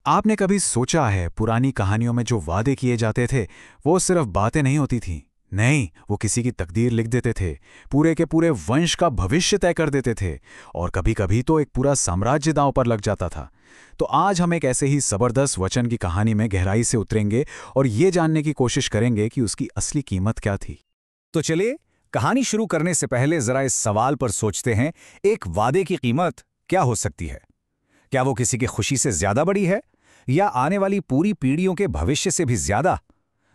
आपने कभी सोचा है पुरानी कहानियों में जो वादे किए जाते थे वो सिर्फ बातें नहीं होती थीं। नहीं, वो किसी की तकदीर लिख देते थे, पूरे के पूरे वंश का भविष्य तय कर देते थे, और कभी कभी तो एक पूरा साम्राज्य दांव पर लग जाता था। तो आज हम एक ऐसे ही जबरदस्त वचन की कहानी में गहराई से उतरेंगे और ये जानने की कोशिश करेंगे कि उसकी असली कीमत क्या थी। तो चलिए, कहानी शुरू करने से पहले जरा इस सवाल पर सोचते हैं, एक वादे की कीमत क्या हो सकती है? क्या वो किसी की खुशी से ज्यादा बड़ी है, या आने वाली पूरी पीढ़ियों के भविष्य से भी ज्यादा?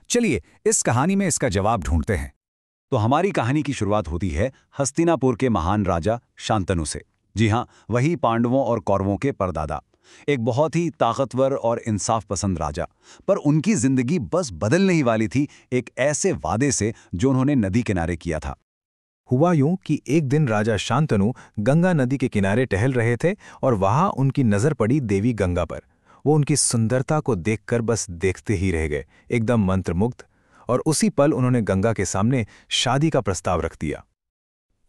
चलिए, इस कहानी में इसका जवाब ढूंढते हैं। तो हमारी कहानी की शुरुआत होती है हस्तिनापुर के महान राजा शांतनु से। जी हाँ, वही पांडवों और कौरवों के परदादा। एक बहुत ही ताकतवर और इंसाफ पसंद राजा। पर उनकी जिंदगी बस बदलने ही वाली थी एक ऐसे वादे से जो उन्होंने नदी किनारे किया था। हुआ यूं कि एक दिन राजा शांतनु गंगा नदी के किनारे टहल रहे थे और वहां उनकी नजर पड़ी देवी गंगा पर। वो उनकी सुंदरता को देखकर बस देखते ही रह गए, एकदम मंत्रमुग्ध। और उसी पल उन्होंने गंगा के सामने शादी का प्रस्ताव रख दिया।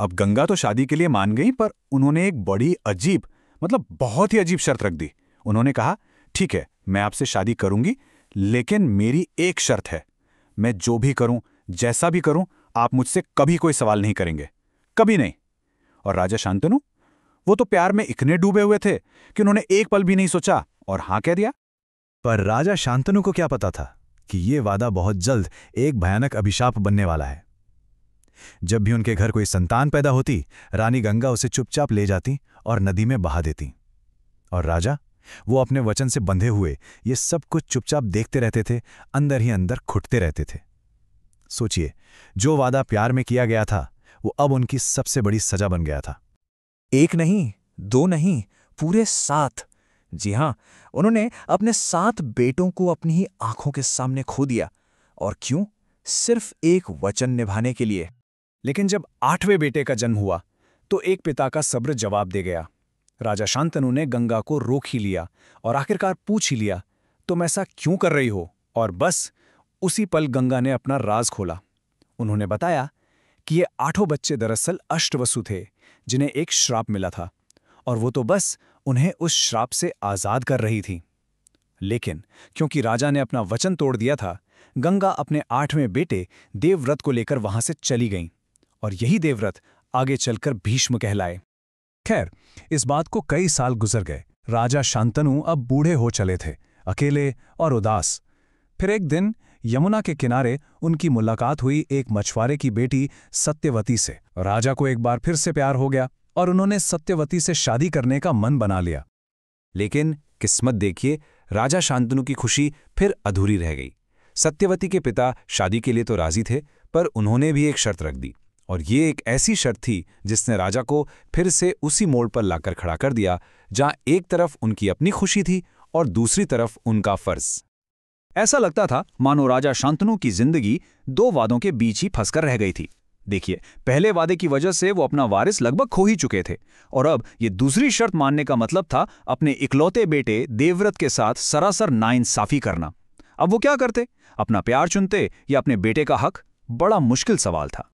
अब गंगा तो शादी के लिए मान गई, पर उन्होंने एक बड़ी अजीब, बहुत ही अजीब शर्त रख दी। उन्होंने कहा, ठीक है, मैं आपसे शादी करूंगी, लेकिन मेरी एक शर्त है। मैं जो भी करूं, जैसा भी करूं, आप मुझसे कभी कोई सवाल नहीं करेंगे, कभी नहीं। और राजा शांतनु, वो तो प्यार में इतने डूबे हुए थे कि उन्होंने एक पल भी नहीं सोचा और हां कह दिया। पर राजा शांतनु को क्या पता था कि ये वादा बहुत जल्द एक भयानक अभिशाप बनने वाला है। जब भी उनके घर कोई संतान पैदा होती, रानी गंगा उसे चुपचाप ले जाती और नदी में बहा देती। और राजा, वो अपने वचन से बंधे हुए ये सब कुछ चुपचाप देखते रहते थे, अंदर ही अंदर घुटते रहते थे। सोचिए, जो वादा प्यार में किया गया था वो अब उनकी सबसे बड़ी सजा बन गया था। एक नहीं, दो नहीं, पूरे 7। जी हां, उन्होंने अपने 7 बेटों को अपनी ही आंखों के सामने खो दिया। और क्यों? सिर्फ एक वचन निभाने के लिए। लेकिन जब 8वें बेटे का जन्म हुआ तो एक पिता का सब्र जवाब दे गया। राजा शांतनु ने गंगा को रोक ही लिया और आखिरकार पूछ ही लिया, तुम ऐसा क्यों कर रही हो? और बस उसी पल गंगा ने अपना राज खोला। उन्होंने बताया कि ये 8 बच्चे दरअसल अष्टवसु थे, जिन्हें एक श्राप मिला था, और वो तो बस उन्हें उस श्राप से आजाद कर रही थी। लेकिन क्योंकि राजा ने अपना वचन तोड़ दिया था, गंगा अपने 8वें बेटे देवव्रत को लेकर वहां से चली गईं, और यही देवव्रत आगे चलकर भीष्म कहलाए। खैर, इस बात को कई साल गुजर गए। राजा शांतनु अब बूढ़े हो चले थे, अकेले और उदास। फिर एक दिन यमुना के किनारे उनकी मुलाकात हुई एक मछुआरे की बेटी सत्यवती से। राजा को एक बार फिर से प्यार हो गया और उन्होंने सत्यवती से शादी करने का मन बना लिया। लेकिन किस्मत देखिए, राजा शांतनु की खुशी फिर अधूरी रह गई। सत्यवती के पिता शादी के लिए तो राजी थे, पर उन्होंने भी एक शर्त रख दी, और ये एक ऐसी शर्त थी जिसने राजा को फिर से उसी मोड़ पर लाकर खड़ा कर दिया जहां एक तरफ उनकी अपनी खुशी थी और दूसरी तरफ उनका फर्ज। ऐसा लगता था मानो राजा शांतनु की जिंदगी 2 वादों के बीच ही फंसकर रह गई थी। देखिए, पहले वादे की वजह से वो अपना वारिस लगभग खो ही चुके थे, और अब ये दूसरी शर्त मानने का मतलब था अपने इकलौते बेटे देवव्रत के साथ सरासर नाइंसाफी करना। अब वो क्या करते? अपना प्यार चुनते या अपने बेटे का हक? बड़ा मुश्किल सवाल था।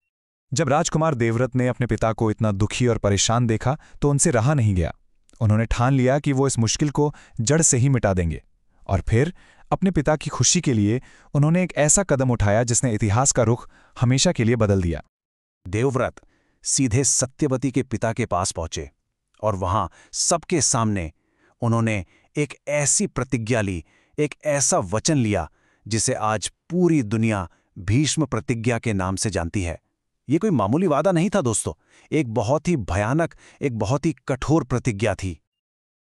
जब राजकुमार देवव्रत ने अपने पिता को इतना दुखी और परेशान देखा तो उनसे रहा नहीं गया। उन्होंने ठान लिया कि वो इस मुश्किल को जड़ से ही मिटा देंगे। और फिर अपने पिता की खुशी के लिए उन्होंने एक ऐसा कदम उठाया जिसने इतिहास का रुख हमेशा के लिए बदल दिया। देवव्रत सीधे सत्यवती के पिता के पास पहुंचे, और वहां सबके सामने उन्होंने एक ऐसी प्रतिज्ञा ली, एक ऐसा वचन लिया जिसे आज पूरी दुनिया भीष्म प्रतिज्ञा के नाम से जानती है। ये कोई मामूली वादा नहीं था दोस्तों, एक बहुत ही भयानक, एक बहुत ही कठोर प्रतिज्ञा थी।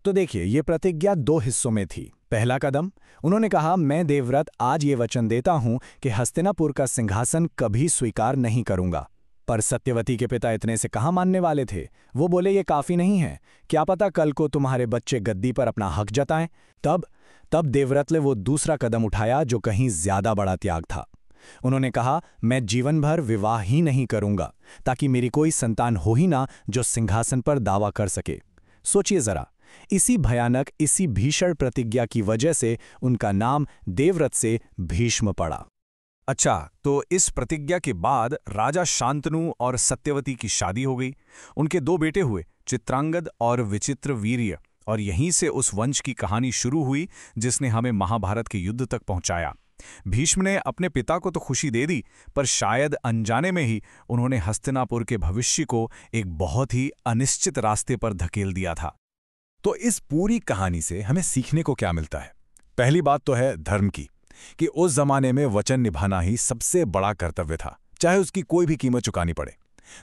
तो देखिए, ये प्रतिज्ञा 2 हिस्सों में थी। पहला कदम, उन्होंने कहा, मैं देवव्रत आज ये वचन देता हूं कि हस्तिनापुर का सिंहासन कभी स्वीकार नहीं करूंगा। पर सत्यवती के पिता इतने से कहाँ मानने वाले थे। वो बोले, ये काफी नहीं है, क्या पता कल को तुम्हारे बच्चे गद्दी पर अपना हक जताएं। तब देवव्रत ने वो दूसरा कदम उठाया जो कहीं ज्यादा बड़ा त्याग था। उन्होंने कहा, मैं जीवन भर विवाह ही नहीं करूंगा, ताकि मेरी कोई संतान हो ही ना जो सिंहासन पर दावा कर सके। सोचिए जरा, इसी भयानक, इसी भीषण प्रतिज्ञा की वजह से उनका नाम देवव्रत से भीष्म पड़ा। अच्छा, तो इस प्रतिज्ञा के बाद राजा शांतनु और सत्यवती की शादी हो गई। उनके 2 बेटे हुए, चित्रांगद और विचित्रवीर्य, और यहीं से उस वंश की कहानी शुरू हुई जिसने हमें महाभारत के युद्ध तक पहुंचाया। भीष्म ने अपने पिता को तो खुशी दे दी, पर शायद अनजाने में ही उन्होंने हस्तिनापुर के भविष्य को एक बहुत ही अनिश्चित रास्ते पर धकेल दिया था। तो इस पूरी कहानी से हमें सीखने को क्या मिलता है? पहली बात तो है धर्म की, कि उस जमाने में वचन निभाना ही सबसे बड़ा कर्तव्य था, चाहे उसकी कोई भी कीमत चुकानी पड़े।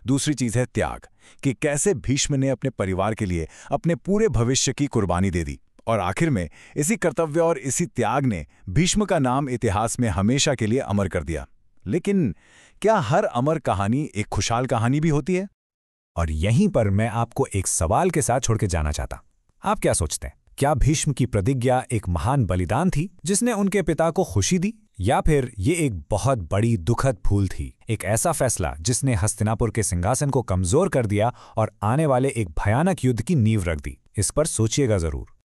दूसरी चीज है त्याग, कि कैसे भीष्म ने अपने परिवार के लिए अपने पूरे भविष्य की कुर्बानी दे दी। और आखिर में इसी कर्तव्य और इसी त्याग ने भीष्म का नाम इतिहास में हमेशा के लिए अमर कर दिया। लेकिन क्या हर अमर कहानी एक खुशहाल कहानी भी होती है? और यहीं पर मैं आपको एक सवाल के साथ छोड़ के जाना चाहता। आप क्या सोचते हैं, क्या भीष्म की प्रतिज्ञा एक महान बलिदान थी जिसने उनके पिता को खुशी दी, या फिर ये एक बहुत बड़ी दुखद भूल थी, एक ऐसा फैसला जिसने हस्तिनापुर के सिंहासन को कमजोर कर दिया और आने वाले एक भयानक युद्ध की नींव रख दी? इस पर सोचिएगा जरूर।